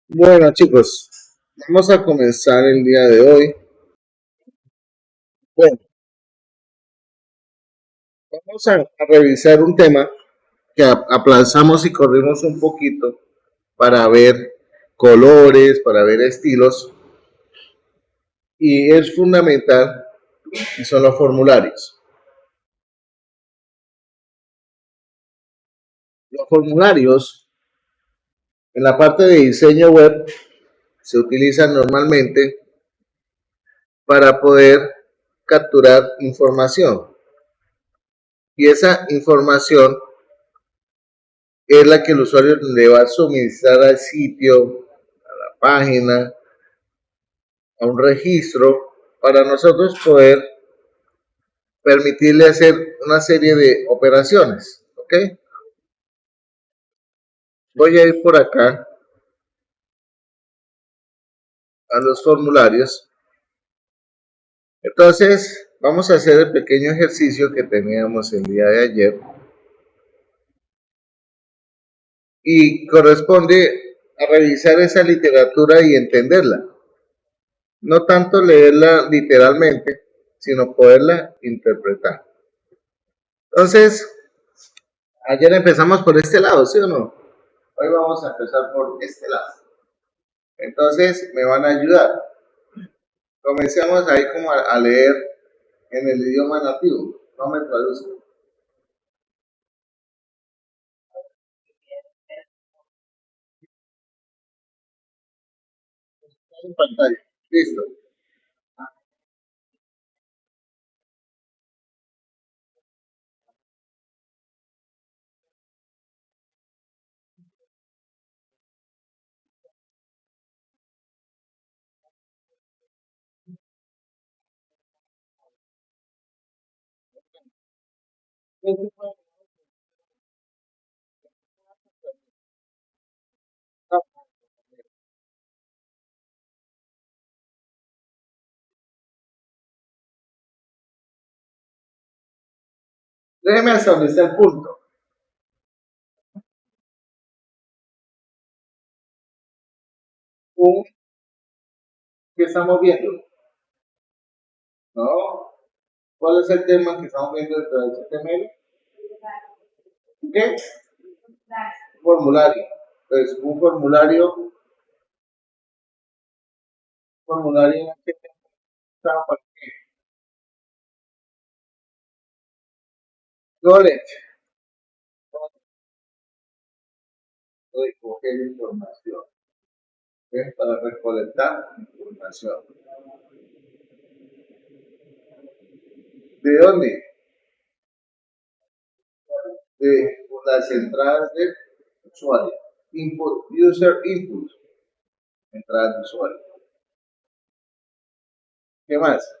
Bueno, chicos, vamos a comenzar el día de hoy. Bueno, vamos a revisar un tema que aplazamos y corrimos un poquito para ver colores, para ver estilos, y es fundamental, y son los formularios. Los formularios en la parte de diseño web se utilizan normalmente para poder capturar información, y esa información es la que el usuario le va a suministrar al sitio, página, a un registro, para nosotros poder permitirle hacer una serie de operaciones. ¿Ok? Voy a ir por acá a los formularios. Entonces, vamos a hacer el pequeño ejercicio que teníamos el día de ayer y corresponde a revisar esa literatura y entenderla. No tanto leerla literalmente, sino poderla interpretar. Entonces, ayer empezamos por este lado, ¿sí o no? Hoy vamos a empezar por este lado. Entonces, me van a ayudar. Comencemos ahí como a leer en el idioma nativo. No me traduzco. En pantalla. Listo. Déjeme hasta donde está el punto. Un que estamos viendo. ¿No? ¿Cuál es el tema que estamos viendo dentro del HTML? ¿Qué? Formulario. Pues un formulario que está para knowledge, recoger información, ¿ok? Para recolectar información. ¿De dónde? De las entradas de usuario. Input, user input, entradas de usuario. ¿Qué más?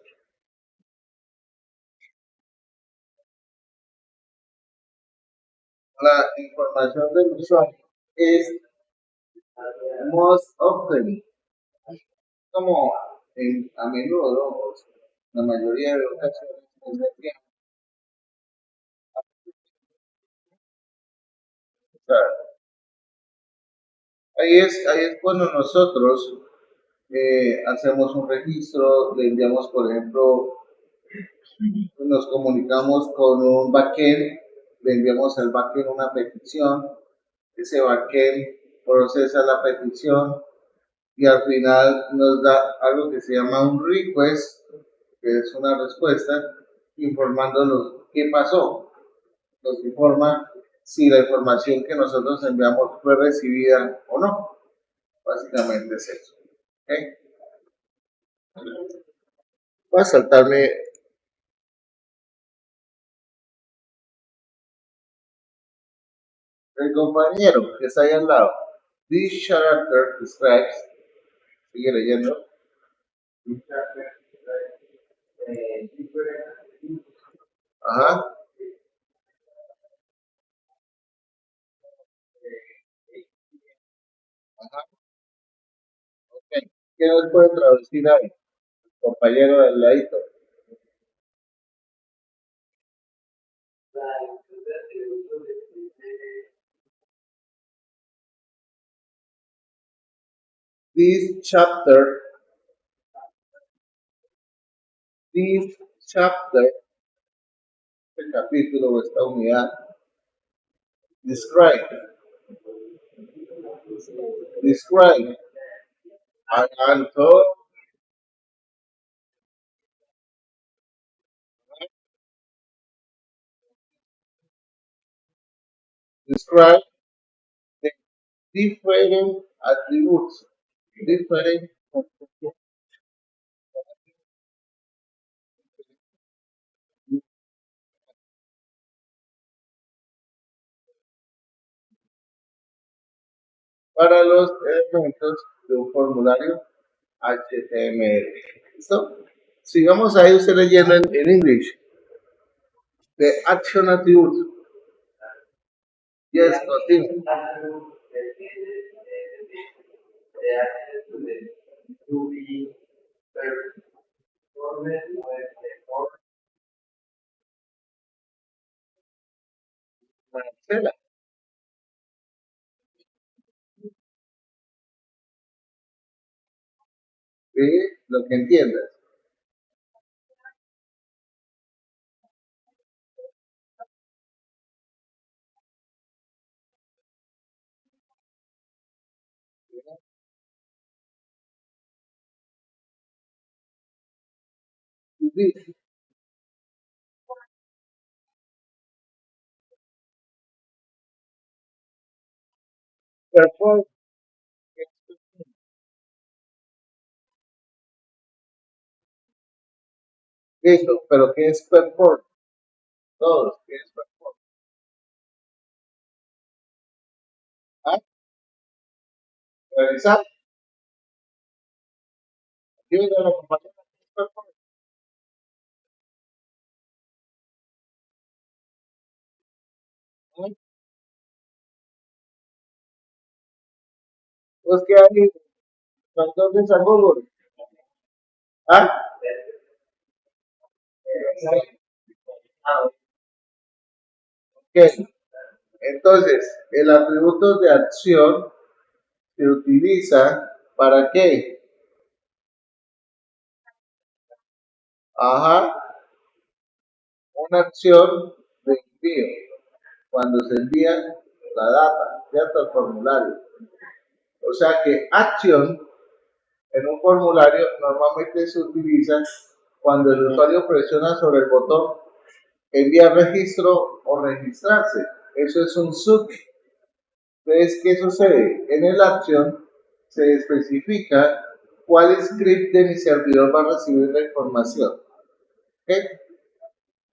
La información del usuario es most often, como a menudo, o sea, la mayoría de ocasiones, ahí es cuando nosotros hacemos un registro, le enviamos, por ejemplo, nos comunicamos con un backend, le enviamos al backend una petición, ese backend procesa la petición y al final nos da algo que se llama un request, que es una respuesta, informándonos qué pasó. Nos informa si la información que nosotros enviamos fue recibida o no. Básicamente es eso. ¿Okay? Voy a saltarme el compañero que está ahí al lado. This character describes, sigue leyendo. Ajá, ajá, ok. ¿Qué nos puede traducir ahí? Compañero del ladito. this chapter, this chapter, el capítulo o esta unidad, describe, describe, hagan todo, describe the different attributes, different para los elementos de un formulario HTML. ¿Listo? Sigamos ahí usted leyendo en English. The action attribute. Yes, continue. Marcela, ¿sí? Lo que entiendas. Sí, perform, listo, pero ¿qué es perform? Todos, ¿qué es perform? ¿Ah? Realizar. Yo ya la compañía, ¿qué es perform? ¿Ah? Pues que hay, entonces a Google. ¿Ah? Ok. Entonces, el atributo de acción se utiliza para qué? Ajá, una acción de envío, cuando se envía la data, ¿cierto? Al formulario. O sea que acción en un formulario normalmente se utiliza cuando el usuario presiona sobre el botón enviar registro o registrarse. Eso es un sub. Entonces, ¿qué sucede? En el action se especifica cuál script de mi servidor va a recibir la información. ¿Okay?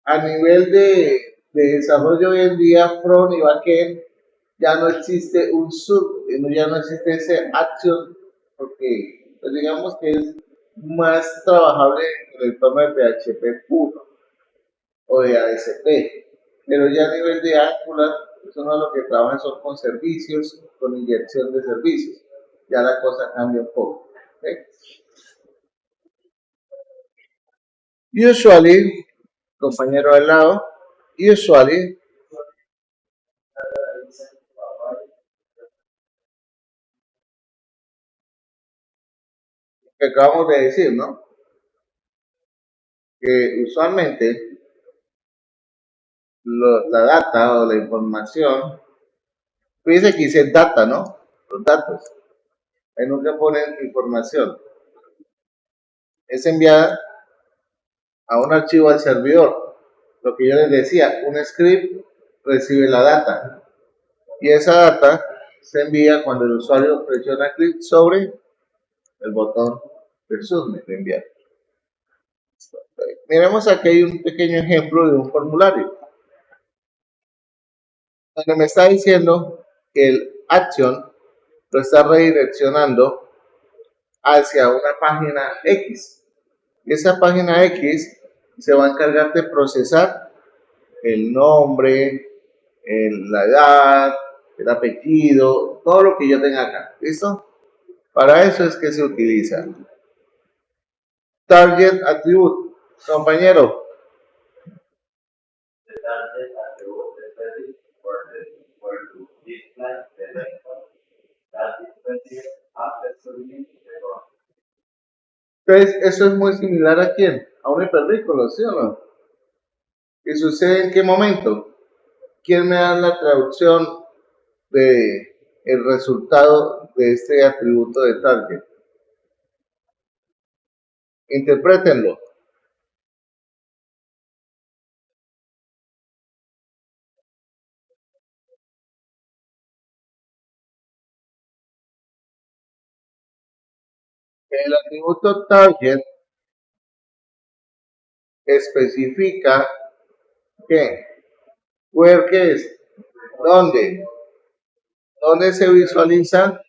A nivel de desarrollo hoy en día, front y backend, ya no existe un sub, ya no existe ese action, porque pues digamos que es más trabajable en el entorno de PHP puro o de ASP. Pero ya a nivel de Angular, eso no es lo que trabaja, son con servicios, con inyección de servicios. Ya la cosa cambia un poco. ¿Okay? Usually, compañero al lado, usually, que acabamos de decir, ¿no? Que usualmente la data o la información, fíjense que dice data, ¿no? Los datos. Ahí nunca ponen información. Es enviada a un archivo al servidor. Lo que yo les decía, un script recibe la data y esa data se envía cuando el usuario presiona clic sobre el botón de submit de enviar. Miremos aquí hay un pequeño ejemplo de un formulario donde me está diciendo que el action lo está redireccionando hacia una página X. Esa página X se va a encargar de procesar el nombre, la edad, el apellido, todo lo que yo tenga acá. ¿Listo? Para eso es que se utiliza. Target Attribute. Compañero, Entonces, eso es muy similar a quién? A un hipervínculo, ¿sí o no? ¿Y sucede en qué momento? ¿Quién me da la traducción de el resultado de este atributo de target? Interprétenlo. El atributo target especifica que, where, ¿qué es? ¿Dónde? ¿Dónde se visualiza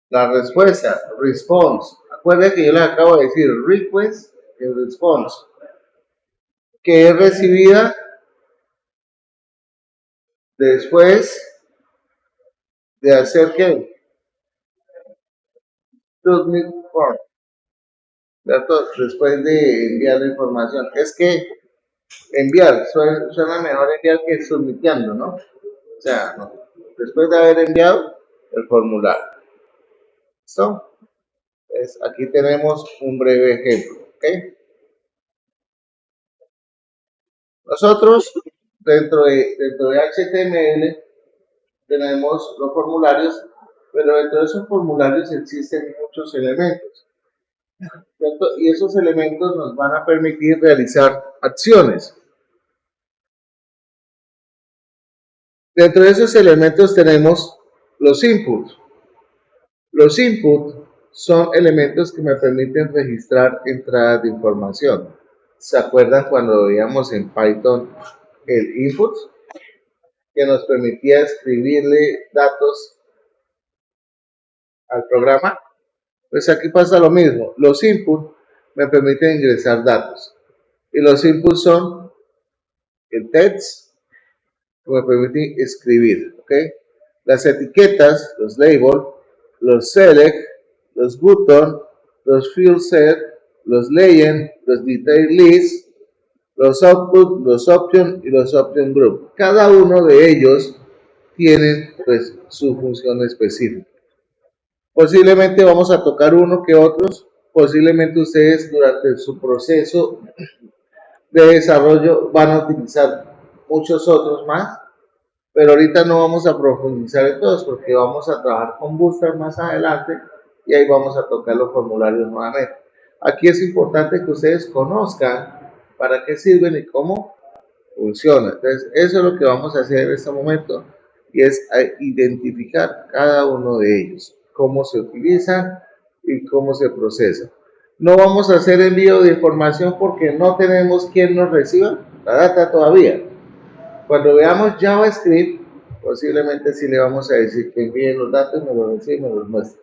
la respuesta? Response. Acuérdense que yo les acabo de decir request y response, que es recibida después de hacer que submit form, ¿cierto? Después de enviar la información. Es que enviar, suena mejor enviar que submitiendo, ¿no? O sea, no. Después de haber enviado el formulario. ¿Listo? Entonces, aquí tenemos un breve ejemplo, ¿ok? Nosotros, dentro de HTML, tenemos los formularios, pero dentro de esos formularios existen muchos elementos, ¿cierto? Y esos elementos nos van a permitir realizar acciones. Dentro de esos elementos tenemos los inputs. Los inputs son elementos que me permiten registrar entradas de información. ¿Se acuerdan cuando veíamos en Python el input? Que nos permitía escribirle datos al programa. Pues aquí pasa lo mismo. Los inputs me permiten ingresar datos. Y los inputs son el text, que me permite escribir. ¿Ok? Las etiquetas, los labels, los select, los button, los field set, los legend, los detail list, los output, los option y los option group. Cada uno de ellos tiene pues su función específica. Posiblemente vamos a tocar uno que otros, posiblemente ustedes durante su proceso de desarrollo van a utilizar muchos otros más, pero ahorita no vamos a profundizar en todos porque vamos a trabajar con Bootstrap más adelante y ahí vamos a tocar los formularios nuevamente. Aquí es importante que ustedes conozcan para qué sirven y cómo funciona. Entonces, eso es lo que vamos a hacer en este momento y es identificar cada uno de ellos, cómo se utilizan y cómo se procesa. No vamos a hacer envío de información porque no tenemos quien nos reciba la data todavía. Cuando veamos JavaScript, posiblemente sí le vamos a decir que envíe los datos, me los recibe y me los muestre.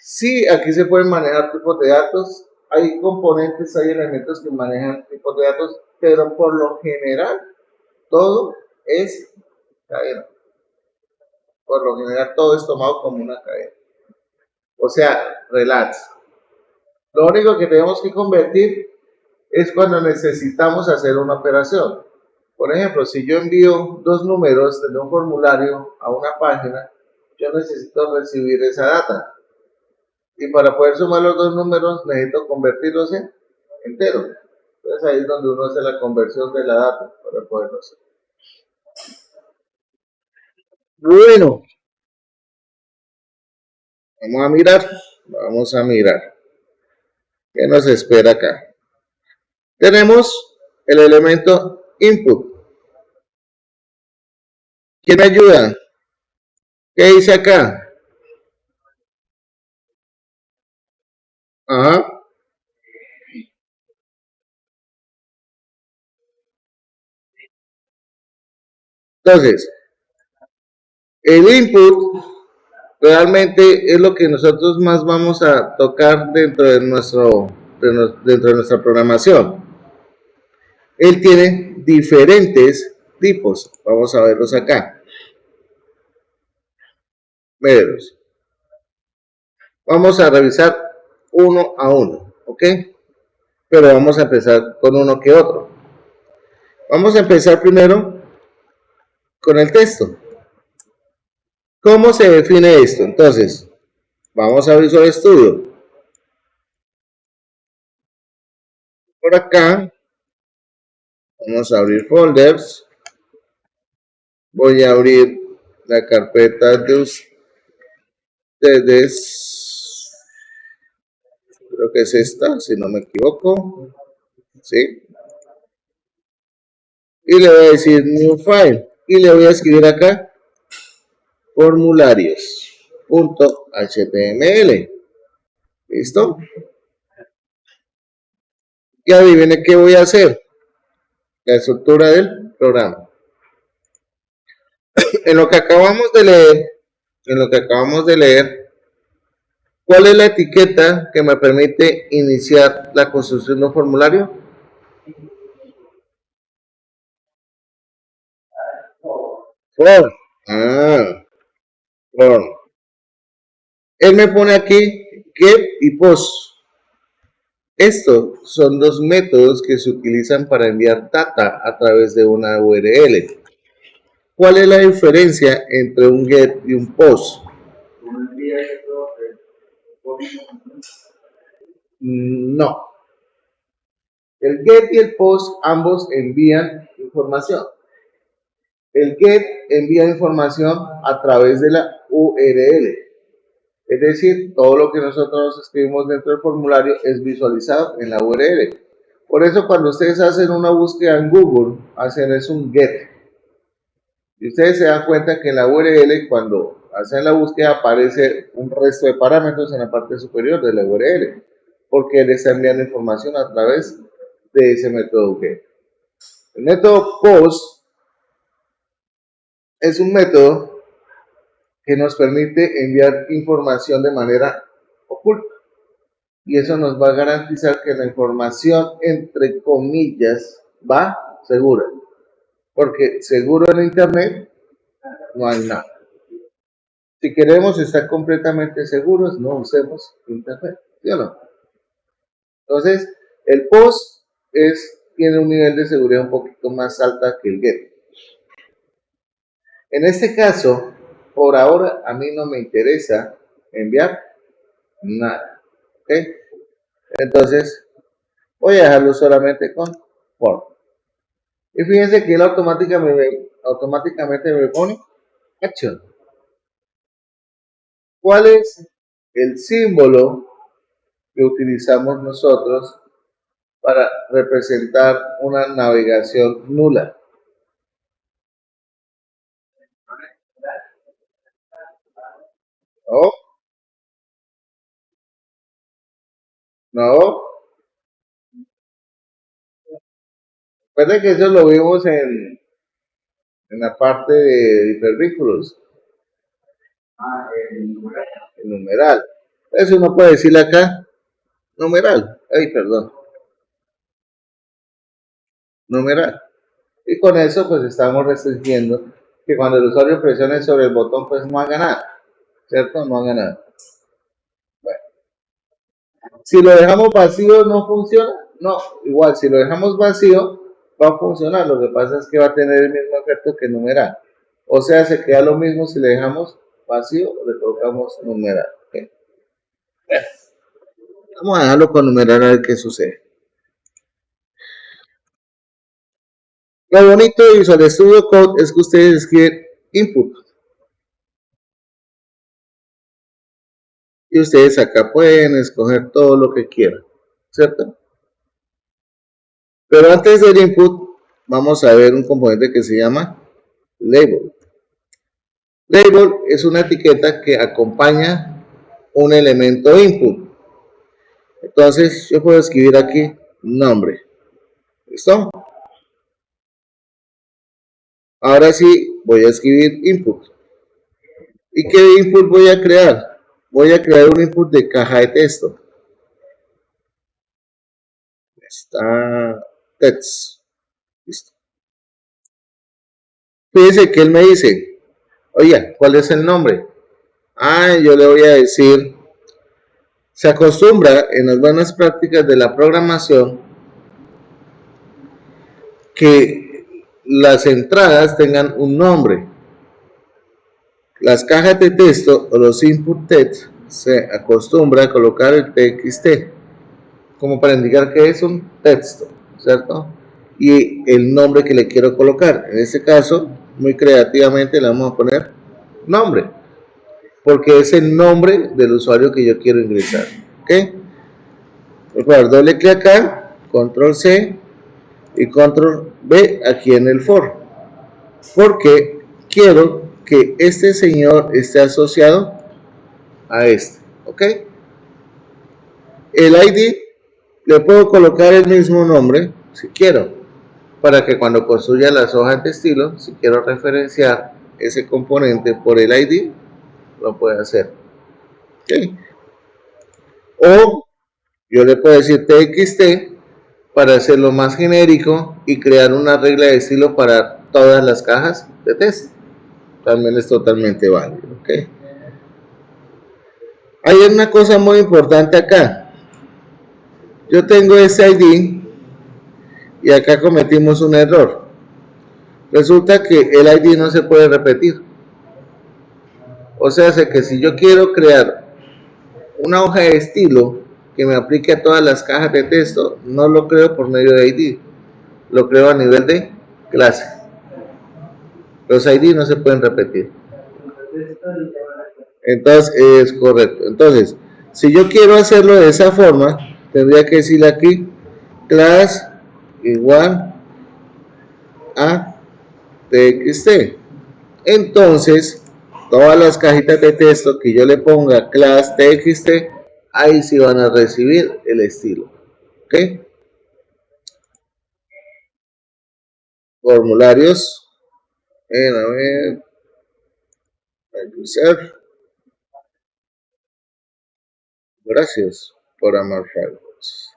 Sí, aquí se pueden manejar tipos de datos. Hay componentes, hay elementos que manejan tipos de datos, pero por lo general todo es cadena. Por lo general todo es tomado como una cadena. O sea, relax. Lo único que tenemos que convertir es cuando necesitamos hacer una operación. Por ejemplo, si yo envío dos números de un formulario a una página, yo necesito recibir esa data. Y para poder sumar los dos números necesito convertirlos en enteros. Entonces ahí es donde uno hace la conversión de la data para poderlo hacer. Bueno, vamos a mirar. ¿Qué nos espera acá? Tenemos el elemento input. ¿Quién me ayuda? ¿Qué dice acá? Ajá. Entonces, el input realmente es lo que nosotros más vamos a tocar dentro de nuestra programación. Él tiene diferentes tipos. Vamos a verlos acá. Véanlos. Vamos a revisar uno a uno, ¿ok? Pero vamos a empezar con uno que otro. Vamos a empezar primero con el texto. ¿Cómo se define esto? Entonces, vamos a Visual Studio. Por acá, vamos a abrir folders. Voy a abrir la carpeta de ustedes. Creo que es esta, si no me equivoco. ¿Sí? Y le voy a decir New File. Y le voy a escribir acá formularios.html. ¿Listo? Y adivine qué voy a hacer. La estructura del programa. En lo que acabamos de leer, ¿cuál es la etiqueta que me permite iniciar la construcción de un formulario? For. For. Él me pone aquí get y post. Estos son dos métodos que se utilizan para enviar data a través de una URL. ¿Cuál es la diferencia entre un get y un post? No. El get y el post ambos envían información. El get envía información a través de la URL. Es decir, todo lo que nosotros escribimos dentro del formulario es visualizado en la URL. Por eso cuando ustedes hacen una búsqueda en Google, hacen es un get. Y ustedes se dan cuenta que en la URL, cuando hacen la búsqueda, aparece un resto de parámetros en la parte superior de la URL, porque le está enviando información a través de ese método get. El método post es un método que nos permite enviar información de manera oculta. Y eso nos va a garantizar que la información, entre comillas, va segura. Porque seguro en Internet no hay nada. Si queremos estar completamente seguros, no usemos Internet, ¿sí o no? Entonces, el post tiene un nivel de seguridad un poquito más alta que el get. En este caso, por ahora, a mí no me interesa enviar nada. ¿Ok? Entonces, voy a dejarlo solamente con for. Y fíjense que él automáticamente me pone action. ¿Cuál es el símbolo que utilizamos nosotros para representar una navegación nula? ¿No? ¿No? Recuerden que eso lo vimos en la parte de hipervínculos. El numeral. Eso uno puede decirle acá, numeral. Ay, perdón. Numeral. Y con eso pues estamos restringiendo que cuando el usuario presione sobre el botón pues no haga nada. ¿Cierto? No haga nada. Bueno. Si lo dejamos vacío no funciona. No, igual si lo dejamos vacío va a funcionar. Lo que pasa es que va a tener el mismo efecto que numeral. O sea, se queda lo mismo si le dejamos vacío o le colocamos numeral. ¿Okay? Vamos a dejarlo con numeral a ver qué sucede. Lo bonito de Visual Studio Code es que ustedes escriben input. Y ustedes acá pueden escoger todo lo que quieran, ¿cierto? Pero antes del input, vamos a ver un componente que se llama label. Label es una etiqueta que acompaña un elemento input. Entonces, yo puedo escribir aquí nombre. ¿Listo? Ahora sí, voy a escribir input. ¿Y qué input voy a crear? Voy a crear un input de caja de texto. Está text. Listo. Fíjense que él me dice, oye, ¿cuál es el nombre? Yo le voy a decir, se acostumbra en las buenas prácticas de la programación que las entradas tengan un nombre. Las cajas de texto o los input text se acostumbra a colocar el TXT como para indicar que es un texto, ¿cierto? Y el nombre que le quiero colocar. En este caso, muy creativamente le vamos a poner nombre, porque es el nombre del usuario que yo quiero ingresar. ¿Ok? Por favor, doble clic acá, control C y control V aquí en el for, porque quiero que este señor esté asociado a este. ¿Ok? El ID le puedo colocar el mismo nombre si quiero, para que cuando construya las hojas de estilo, si quiero referenciar ese componente por el ID, lo puede hacer. ¿Okay? O yo le puedo decir TXT para hacerlo más genérico y crear una regla de estilo para todas las cajas de texto. También es totalmente válido. ¿Okay? Hay una cosa muy importante acá. Yo tengo ese ID y acá cometimos un error. Resulta que el ID no se puede repetir. O sea, que si yo quiero crear una hoja de estilo que me aplique a todas las cajas de texto, no lo creo por medio de ID, lo creo a nivel de clase. Los ID no se pueden repetir. Entonces, es correcto. Entonces, si yo quiero hacerlo de esa forma, tendría que decirle aquí, class igual a txt. Entonces, todas las cajitas de texto que yo le ponga class txt, ahí sí van a recibir el estilo. ¿Ok? Formularios. A ver. Gracias por amar Firefox.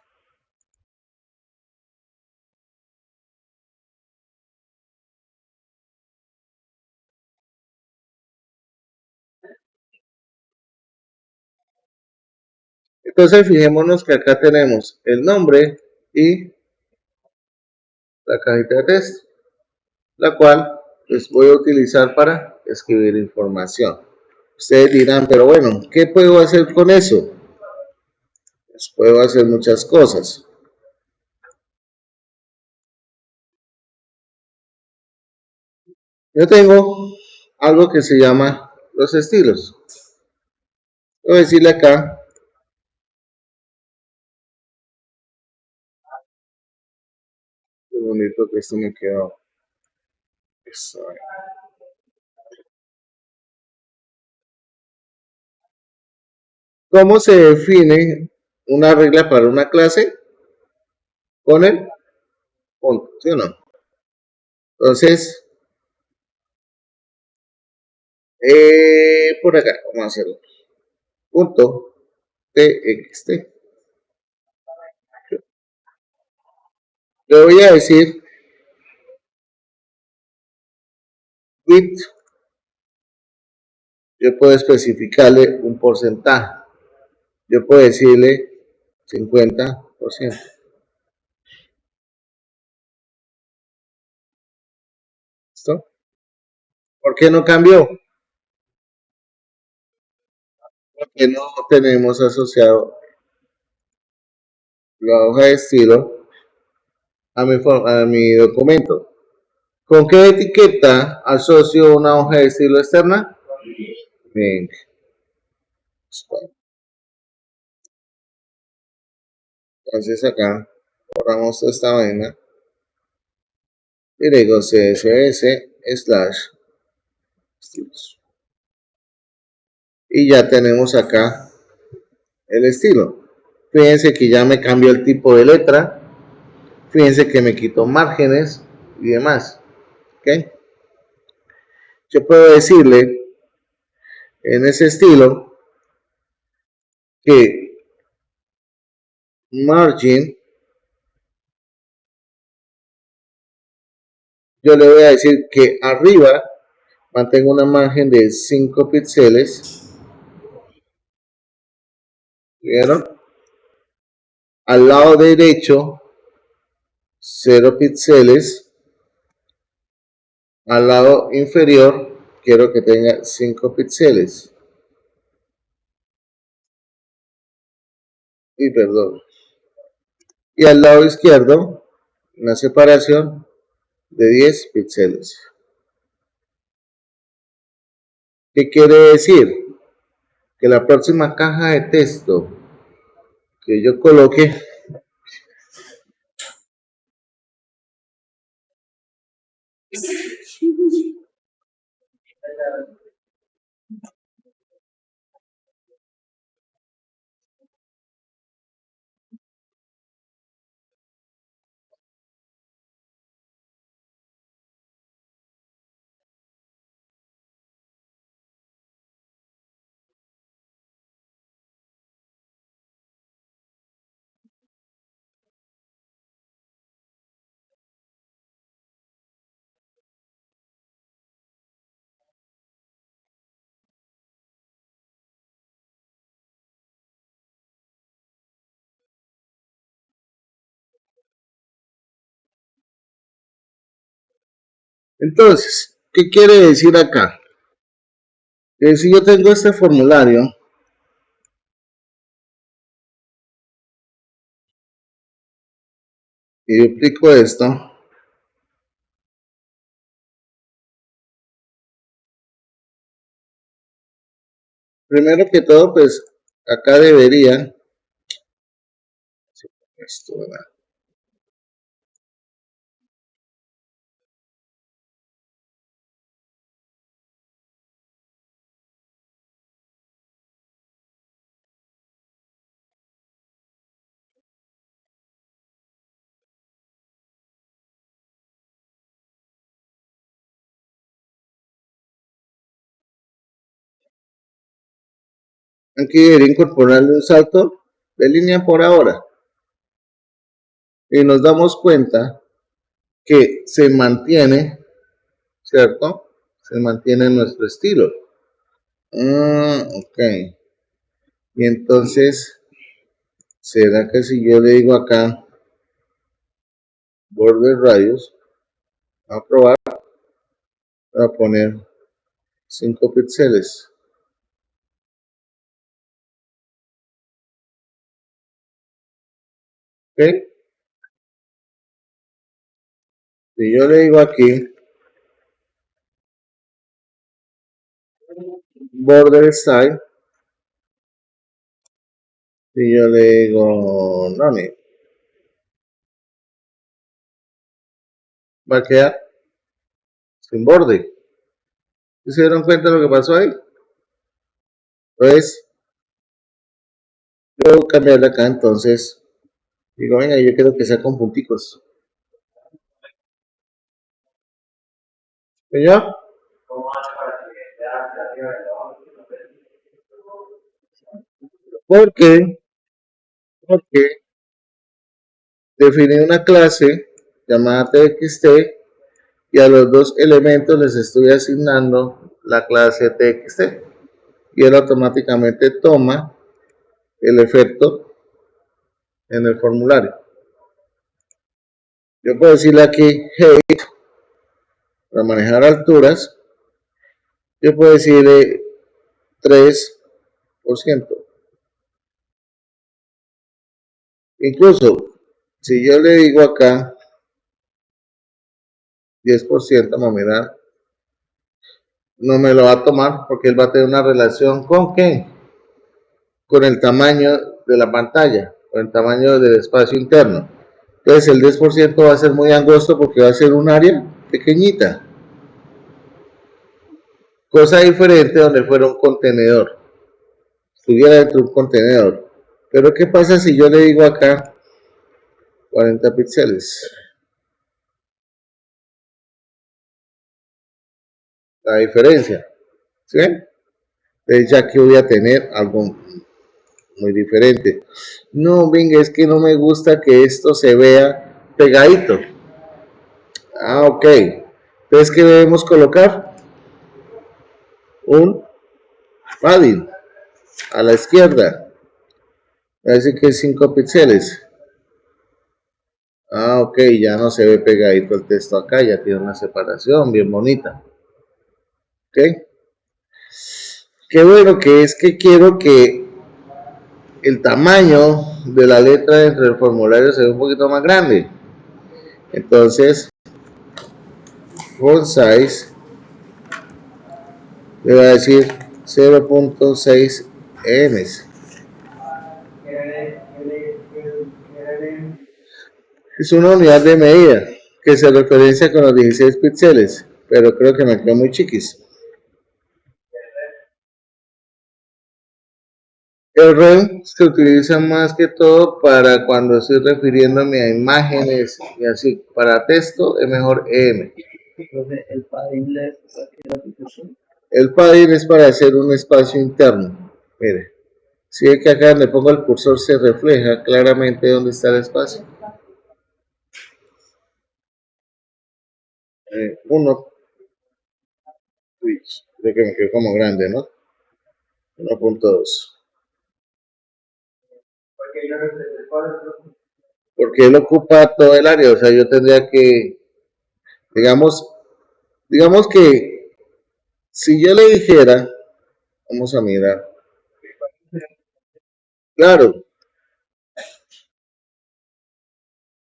Entonces, fijémonos que acá tenemos el nombre y la cajita de texto, la cual pues voy a utilizar para escribir información. Ustedes dirán, pero bueno, ¿qué puedo hacer con eso? Pues puedo hacer muchas cosas. Yo tengo algo que se llama los estilos. Voy a decirle acá, qué bonito que esto me quedó. ¿Cómo se define una regla para una clase? Con el punto, ¿sí o no? Entonces, por acá, vamos a hacerlo. Punto txt. Le voy a decir width. Yo puedo especificarle un porcentaje. Yo puedo decirle 50%. ¿Listo? ¿Por qué no cambió? Porque no tenemos asociado la hoja de estilo a mi documento. ¿Con qué etiqueta asocio una hoja de estilo externa? Bien. Entonces acá borramos esta vaina y le digo css/estilos. Y ya tenemos acá el estilo. Fíjense que ya me cambió el tipo de letra. Fíjense que me quitó márgenes y demás. ¿Okay? Yo puedo decirle en ese estilo que margin, yo le voy a decir que arriba mantengo una margen de 5 píxeles. ¿Vieron? Al lado derecho 0 píxeles Al lado inferior quiero que tenga 5 píxeles. Y perdón. Y al lado izquierdo una separación de 10 píxeles. ¿Qué quiere decir? Que la próxima caja de texto que yo coloque, entonces, ¿qué quiere decir acá? Que si yo tengo este formulario y duplico esto, primero que todo, pues acá debería, esto, ¿verdad? Aquí debería incorporarle un salto de línea por ahora. Y nos damos cuenta que se mantiene, ¿cierto? Se mantiene nuestro estilo. Ok. Y entonces, ¿será que si yo le digo acá border radius, a probar, voy a poner 5 píxeles? ¿Ok? Si yo le digo aquí border style, si yo le digo none, va a quedar sin borde. ¿Se dieron cuenta de lo que pasó ahí? Entonces, yo voy a cambiarle acá, entonces, digo, venga, yo quiero que sea con punticos. ¿Y yo? ¿Por qué? Porque definí una clase llamada txt y a los dos elementos les estoy asignando la clase txt y él automáticamente toma el efecto en el formulario. Yo puedo decirle aquí height para manejar alturas, yo puedo decirle 3%. Incluso si yo le digo acá 10%, vamos a mirar, no me lo va a tomar porque él va a tener una relación con ¿qué? Con el tamaño de la pantalla, con el tamaño del espacio interno. Entonces el 10% va a ser muy angosto porque va a ser un área pequeñita. Cosa diferente donde fuera un contenedor, estuviera dentro de un contenedor. Pero ¿qué pasa si yo le digo acá 40 píxeles? La diferencia, ¿sí? Entonces ya que voy a tener algo muy diferente. No, venga, es que no me gusta que esto se vea pegadito. Ah, ok. Entonces, ¿qué debemos colocar? Un padding a la izquierda. Así que 5 píxeles. Ah, ok, ya no se ve pegadito el texto acá, ya tiene una separación bien bonita. Ok. Qué bueno que es que quiero que el tamaño de la letra dentro del formulario se ve un poquito más grande. Entonces, font size le va a decir 0.6 n. Es una unidad de medida que se referencia con los 16 píxeles, pero creo que me quedó muy chiquis. El REM se utiliza más que todo para cuando estoy refiriéndome a imágenes y así. Para texto es mejor EM. El padding es para hacer un espacio interno. Mire, si ve que acá donde pongo el cursor se refleja claramente dónde está el espacio. 1, de que me quedó como grande, ¿no? 1.2. Porque él ocupa todo el área, o sea, yo tendría que, digamos, digamos que si yo le dijera, vamos a mirar, claro,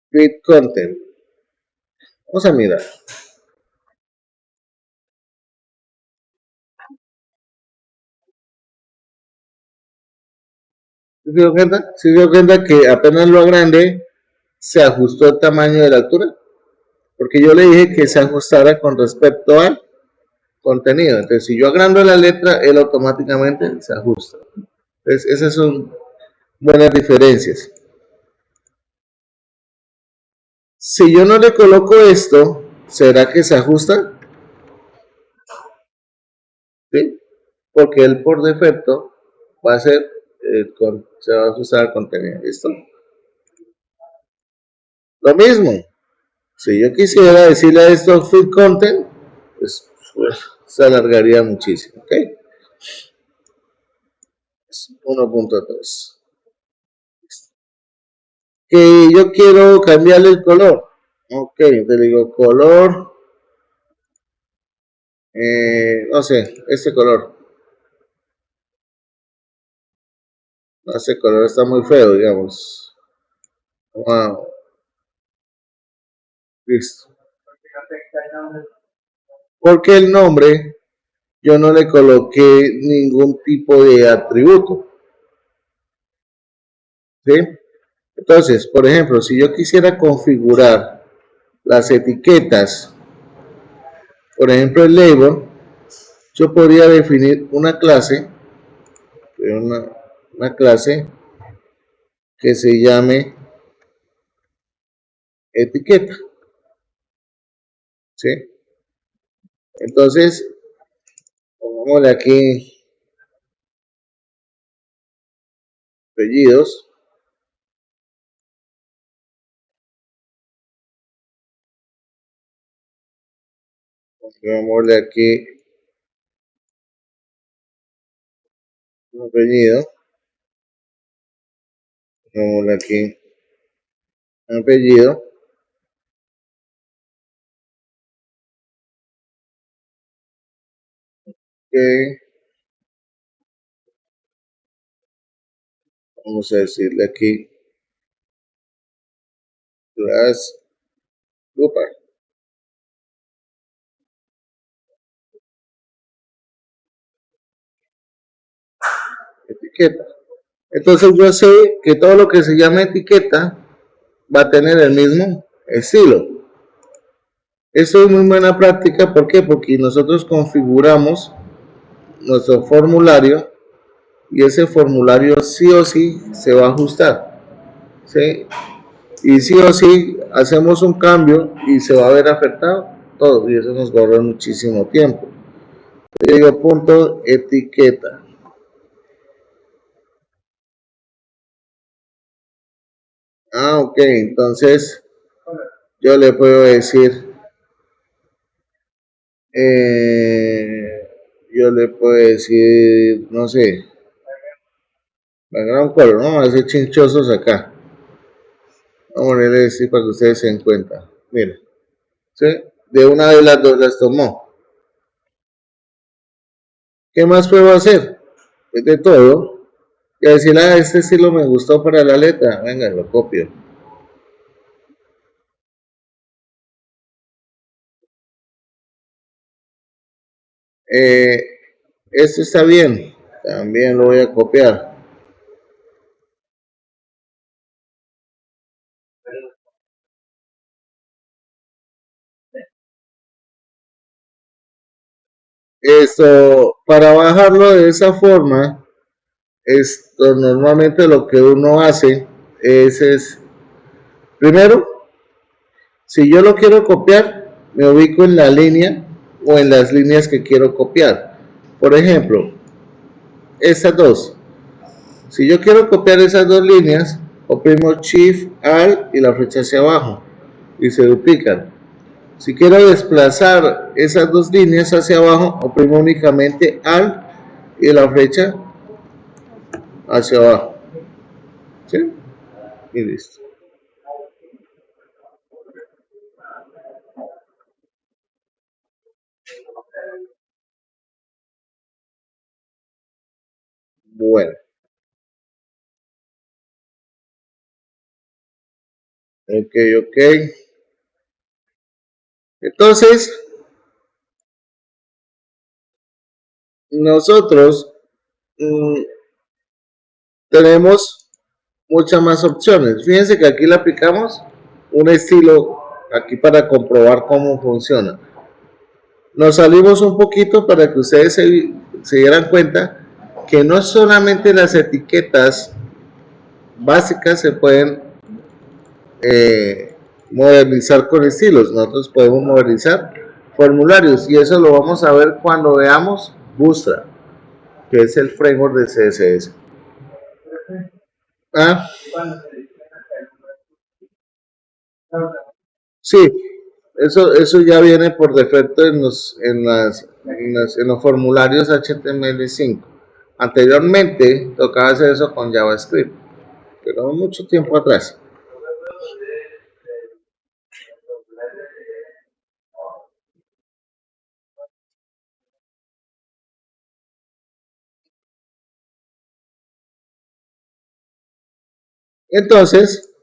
fit content, vamos a mirar. ¿Se dio cuenta que apenas lo agrandé, se ajustó el tamaño de la altura? Porque yo le dije que se ajustara con respecto al contenido. Entonces, si yo agrando la letra, él automáticamente se ajusta. Entonces, esas son buenas diferencias. Si yo no le coloco esto, ¿será que se ajusta? ¿Sí? Porque él por defecto va a ser, se va a ajustar al contenido. ¿Listo? Lo mismo, si yo quisiera decirle a esto fit content, pues se alargaría muchísimo. ¿Ok? 1.3. Que yo quiero cambiarle el color. Ok, te digo color, no sé, este color. Este color está muy feo, digamos. Wow, listo. Porque el nombre yo no le coloqué ningún tipo de atributo. ¿Sí? Entonces, por ejemplo, si yo quisiera configurar las etiquetas, por ejemplo el label, yo podría definir una clase, una clase que se llame etiqueta. ¿Sí? Entonces, pongámosle aquí apellidos. Pongámosle aquí un apellido. Pongámosle aquí un apellido. Okay. Vamos a decirle aquí class Cooper. Etiqueta. Entonces yo sé que todo lo que se llama etiqueta va a tener el mismo estilo. Eso es muy buena práctica, ¿por qué? Porque nosotros configuramos nuestro formulario y ese formulario sí o sí se va a ajustar. ¿Sí? Y sí o sí hacemos un cambio y se va a ver afectado todo y eso nos ahorra muchísimo tiempo. Yo digo punto etiqueta. Ah, ok, entonces yo le puedo decir, yo le puedo decir, no sé, background color, no, hacer chinchosos acá. Vamos a ponerle así para que ustedes se den cuenta. Miren, ¿sí? De una de las dos las tomó. ¿Qué más puedo hacer? Es de todo. Y decir, este estilo me gustó para la letra. Venga, lo copio. Eh, esto está bien. También lo voy a copiar. Esto, para bajarlo de esa forma, esto normalmente lo que uno hace es primero, si yo lo quiero copiar, me ubico en la línea o en las líneas que quiero copiar. Por ejemplo, estas dos. Si yo quiero copiar esas dos líneas, oprimo Shift, Alt y la flecha hacia abajo y se duplican. Si quiero desplazar esas dos líneas hacia abajo, oprimo únicamente Alt y la flecha hacia abajo. ¿Sí? Y listo. Bueno, ok. Entonces, nosotros mmm, tenemos muchas más opciones. Fíjense que aquí le aplicamos un estilo aquí para comprobar cómo funciona. Nos salimos un poquito para que ustedes se dieran cuenta que no solamente las etiquetas básicas se pueden modernizar con estilos, nosotros podemos modernizar formularios y eso lo vamos a ver cuando veamos Bootstrap, que es el framework de CSS. Ah, sí, eso ya viene por defecto en los formularios HTML5. Anteriormente tocaba hacer eso con JavaScript, pero mucho tiempo atrás. Entonces,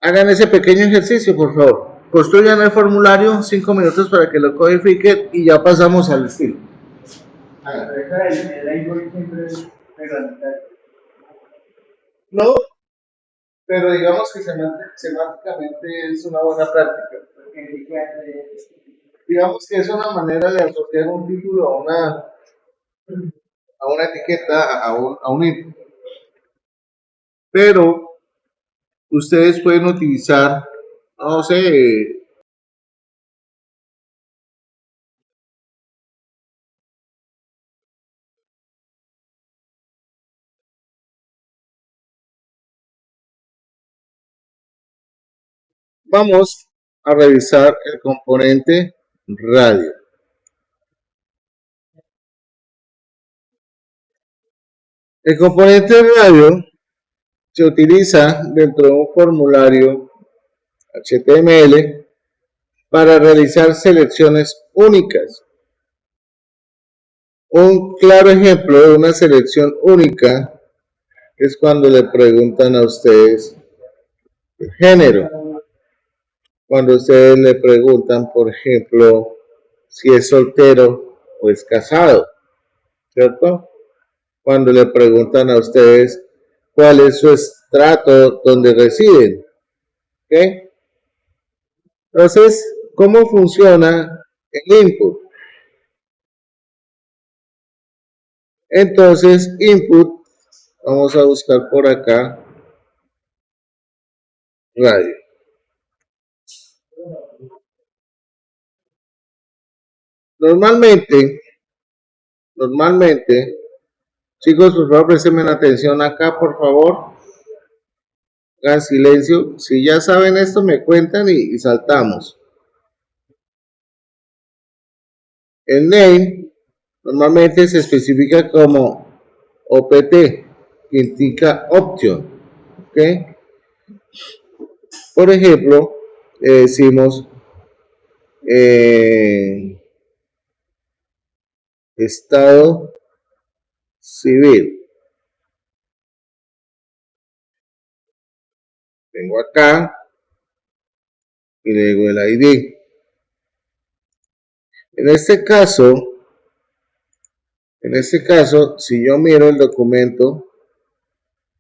hagan ese pequeño ejercicio, por favor. Construyan el formulario, 5 minutos para que lo codifiquen y ya pasamos al estilo. No, pero digamos que semánticamente es una buena práctica. Digamos que es una manera de asociar un título a una etiqueta, a un input. Pero ustedes pueden utilizar, no sé, vamos a revisar el componente radio. El componente radio se utiliza dentro de un formulario HTML para realizar selecciones únicas. Un claro ejemplo de una selección única es cuando le preguntan a ustedes el género. Cuando ustedes le preguntan, por ejemplo, si es soltero o es casado, ¿cierto? Cuando le preguntan a ustedes cuál es su estrato donde residen, ¿ok? Entonces, ¿cómo funciona el input? Entonces, input, vamos a buscar por acá, radio. Normalmente, chicos, por favor, prestenme atención acá, por favor. Hagan silencio. Si ya saben esto, me cuentan y saltamos. El name normalmente se especifica como OPT, que indica option. ¿Ok? Por ejemplo, decimos estado civil. Vengo acá y le digo el ID. En este caso, si yo miro el documento,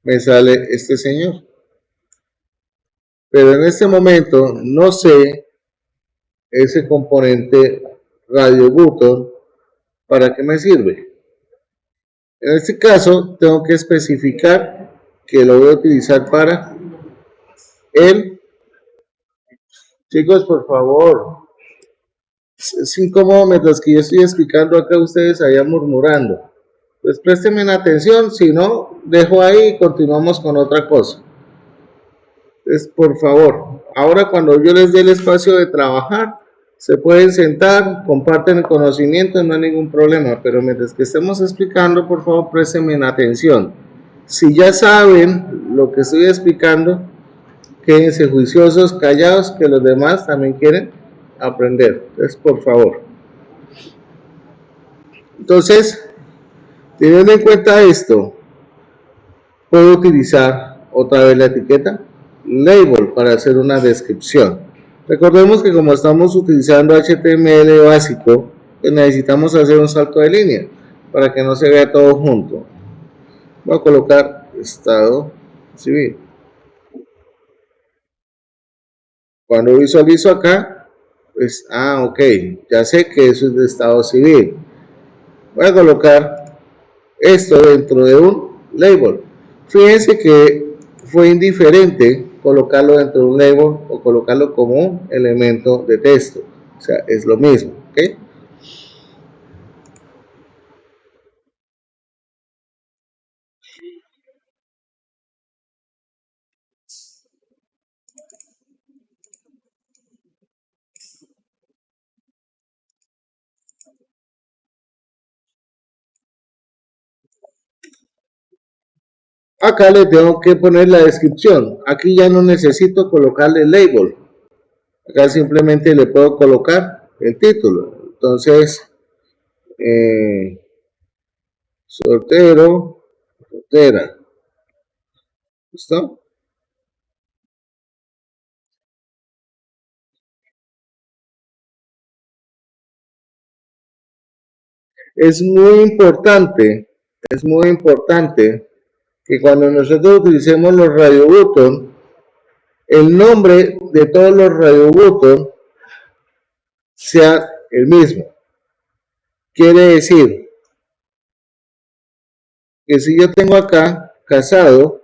me sale este señor. Pero en este momento no sé ese componente radio button para qué me sirve. En este caso, tengo que especificar que lo voy a utilizar para el... Chicos, por favor, es incómodo mientras que yo estoy explicando acá, ustedes allá murmurando. Pues préstenme atención, si no, dejo ahí y continuamos con otra cosa. Entonces, por favor, ahora cuando yo les dé el espacio de trabajar, se pueden sentar, comparten el conocimiento, no hay ningún problema, pero mientras que estemos explicando, por favor, préstenme atención. Si ya saben lo que estoy explicando, quédense juiciosos, callados, que los demás también quieren aprender. Entonces, por favor. Entonces, teniendo en cuenta esto, puedo utilizar otra vez la etiqueta label para hacer una descripción. Recordemos que como estamos utilizando HTML básico, pues necesitamos hacer un salto de línea para que no se vea todo junto. Voy a colocar estado civil. Cuando visualizo acá, pues, ok, ya sé que eso es de estado civil. Voy a colocar esto dentro de un label. Fíjense que fue indiferente colocarlo dentro de un label o colocarlo como un elemento de texto. O sea, es lo mismo, ¿ok? Acá le tengo que poner la descripción. Aquí ya no necesito colocarle label. Acá simplemente le puedo colocar el título. Entonces, soltero, soltera. ¿Listo? Es muy importante que cuando nosotros utilicemos los radio button, el nombre de todos los radio button sea el mismo. Quiere decir que si yo tengo acá casado,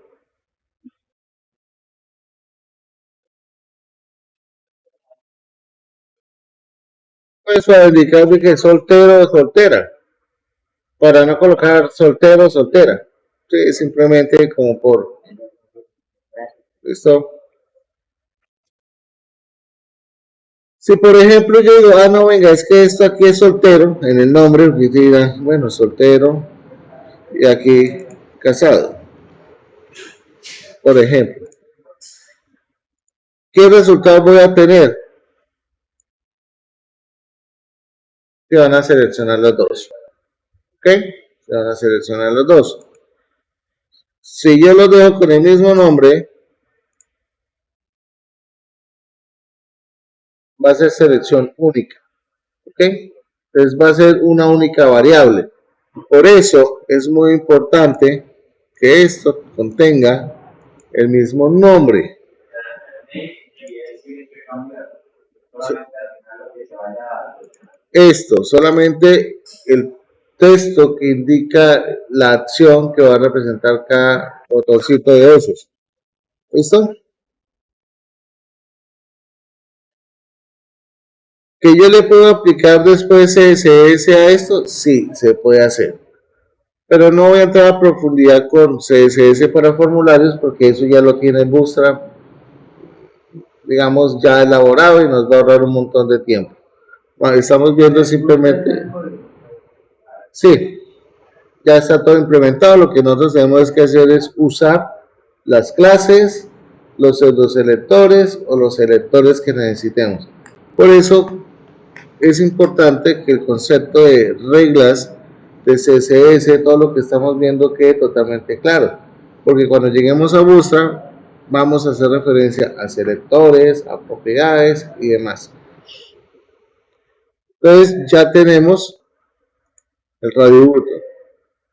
pues para indicarme que es soltero o soltera, para no colocar soltero o soltera. Sí, simplemente como por... ¿Listo? Si por ejemplo yo digo, no, venga, es que esto aquí es soltero, en el nombre, y diga, bueno, soltero, y aquí casado, por ejemplo. ¿Qué resultado voy a tener? Se van a seleccionar los dos. ¿Ok? Se van a seleccionar los dos. Si yo los dejo con el mismo nombre, va a ser selección única. ¿Ok? Entonces va a ser una única variable. Por eso es muy importante que esto contenga el mismo nombre. Esto, solamente el texto que indica la acción que va a representar cada botoncito de esos. ¿Listo? ¿Que yo le puedo aplicar después CSS a esto? Sí, se puede hacer. Pero no voy a entrar a profundidad con CSS para formularios porque eso ya lo tiene Bootstrap, digamos, ya elaborado y nos va a ahorrar un montón de tiempo. Bueno, estamos viendo simplemente... Sí, ya está todo implementado. Lo que nosotros tenemos que hacer es usar las clases los pseudoselectores o los selectores que necesitemos. Por eso es importante que el concepto de reglas de CSS, todo lo que estamos viendo, quede totalmente claro, porque cuando lleguemos a Bootstrap vamos a hacer referencia a selectores, a propiedades y demás. Entonces ya tenemos el radio button.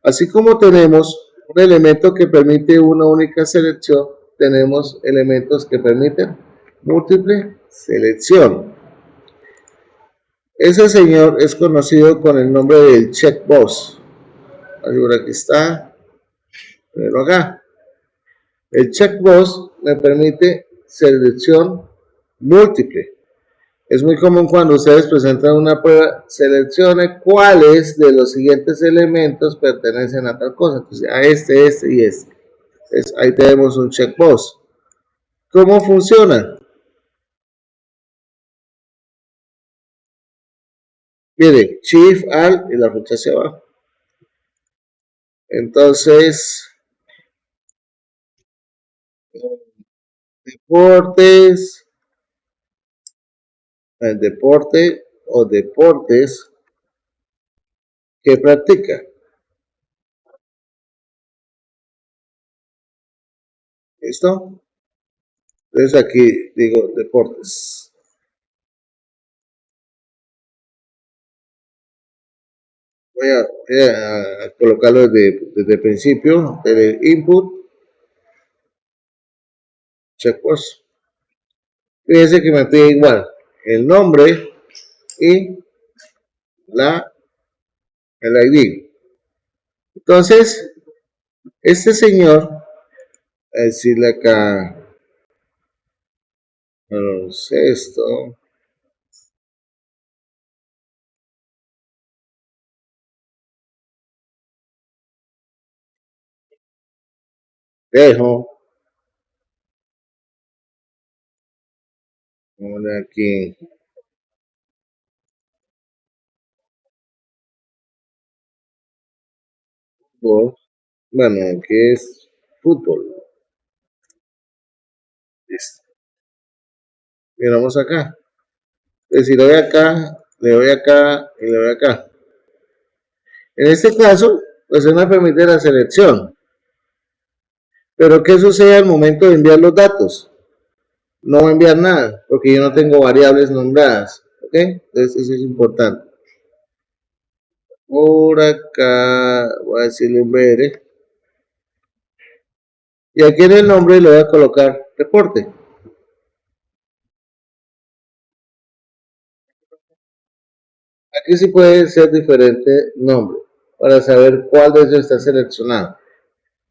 Así como tenemos un elemento que permite una única selección, tenemos elementos que permiten múltiple selección. Ese señor es conocido con el nombre del checkbox. Por aquí está, pero acá. El checkbox me permite selección múltiple. Es muy común cuando ustedes presentan una prueba, seleccione cuáles de los siguientes elementos pertenecen a tal cosa. Entonces, a este y este. Entonces, ahí tenemos un checkbox. ¿Cómo funciona? Miren, Shift, Alt y la flecha hacia abajo. Entonces, deportes, el deporte o deportes que practica. ¿Listo? Entonces aquí digo deportes. Voy a colocarlo desde el principio, del input, checkbox. Fíjense que me pide igual el nombre y el ID. Entonces, este señor, a decirle acá, baloncesto, dejo, aquí, fútbol, bueno, que es fútbol. Listo. Miramos acá. Entonces, si le doy acá, le doy acá y le doy acá. En este caso, pues él me permite la selección. Pero ¿qué sucede al momento de enviar los datos? No va a enviar nada, porque yo no tengo variables nombradas. ¿Ok? Entonces eso es importante. Por acá voy a decirle un BR. Y aquí en el nombre le voy a colocar reporte. Aquí sí puede ser diferente nombre para saber cuál de ellos está seleccionado.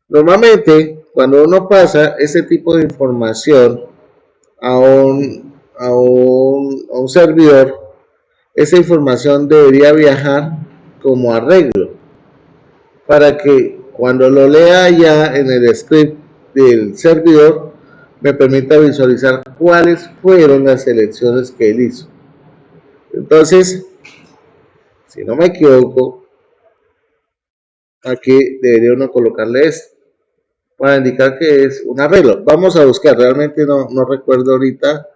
Normalmente, cuando uno pasa ese tipo de información a un servidor, esa información debería viajar como arreglo para que cuando lo lea ya en el script del servidor me permita visualizar cuáles fueron las selecciones que él hizo. Entonces, si no me equivoco, aquí debería uno colocarle esto para indicar que es un arreglo. Vamos a buscar, realmente no recuerdo ahorita.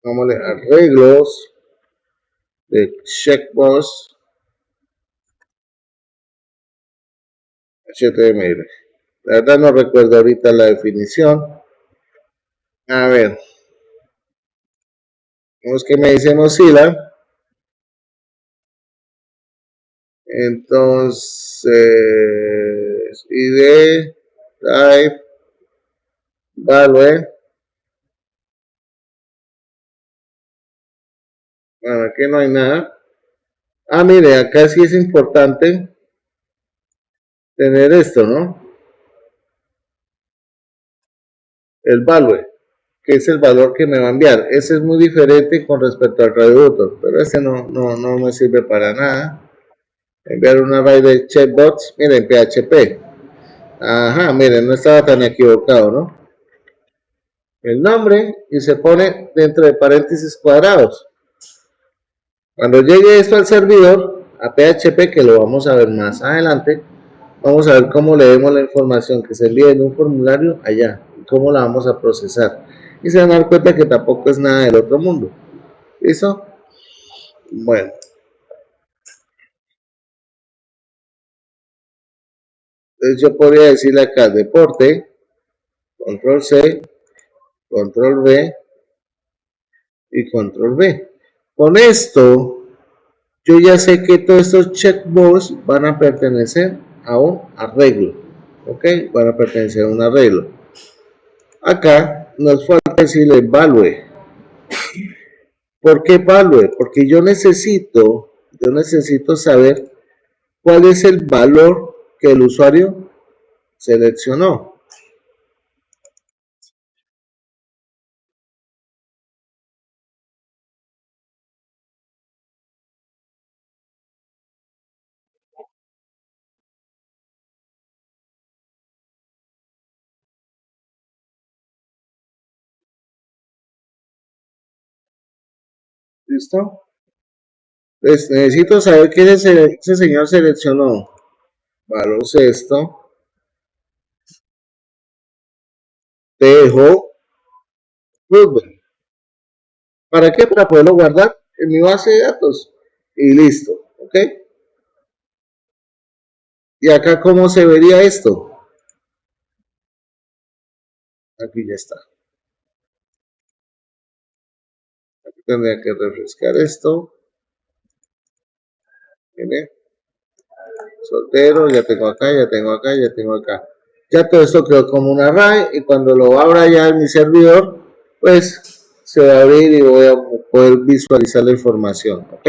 Vamos a arreglos de checkbox HTML. La verdad no recuerdo ahorita la definición. A ver. Vamos que me dice Mozilla. Entonces, ID, type, value. Bueno, aquí no hay nada. Ah, mire, acá sí es importante tener esto, ¿no? El value, que es el valor que me va a enviar. Ese es muy diferente con respecto al reductor, pero ese no me sirve para nada. Enviar un array de checkbox, miren, PHP. Ajá, miren, no estaba tan equivocado, ¿no? El nombre y se pone dentro de paréntesis cuadrados. Cuando llegue esto al servidor, a PHP, que lo vamos a ver más adelante, Vamos a ver cómo leemos la información que se envía en un formulario allá y cómo la vamos a procesar. Y se van a dar cuenta que tampoco es nada del otro mundo. ¿Listo? Bueno. Entonces yo podría decirle acá deporte, control C, control V y control V. Con esto, yo ya sé que todos estos checkbox van a pertenecer a un arreglo. ¿Ok? Van a pertenecer a un arreglo. Acá nos falta decirle value. ¿Por qué value? Porque yo necesito saber cuál es el valor que el usuario seleccionó. ¿Listo? Pues necesito saber quién es ese señor seleccionó. Baloncesto, tejo, fútbol. ¿Para qué? Para poderlo guardar en mi base de datos. Y listo, ¿ok? ¿Y acá cómo se vería esto? Aquí ya está. Aquí tendría que refrescar esto. ¿Viene? Soltero, ya tengo acá, ya tengo acá, ya tengo acá. Ya todo esto quedó como un array y cuando lo abra ya en mi servidor, pues se va a abrir y voy a poder visualizar la información, ¿ok?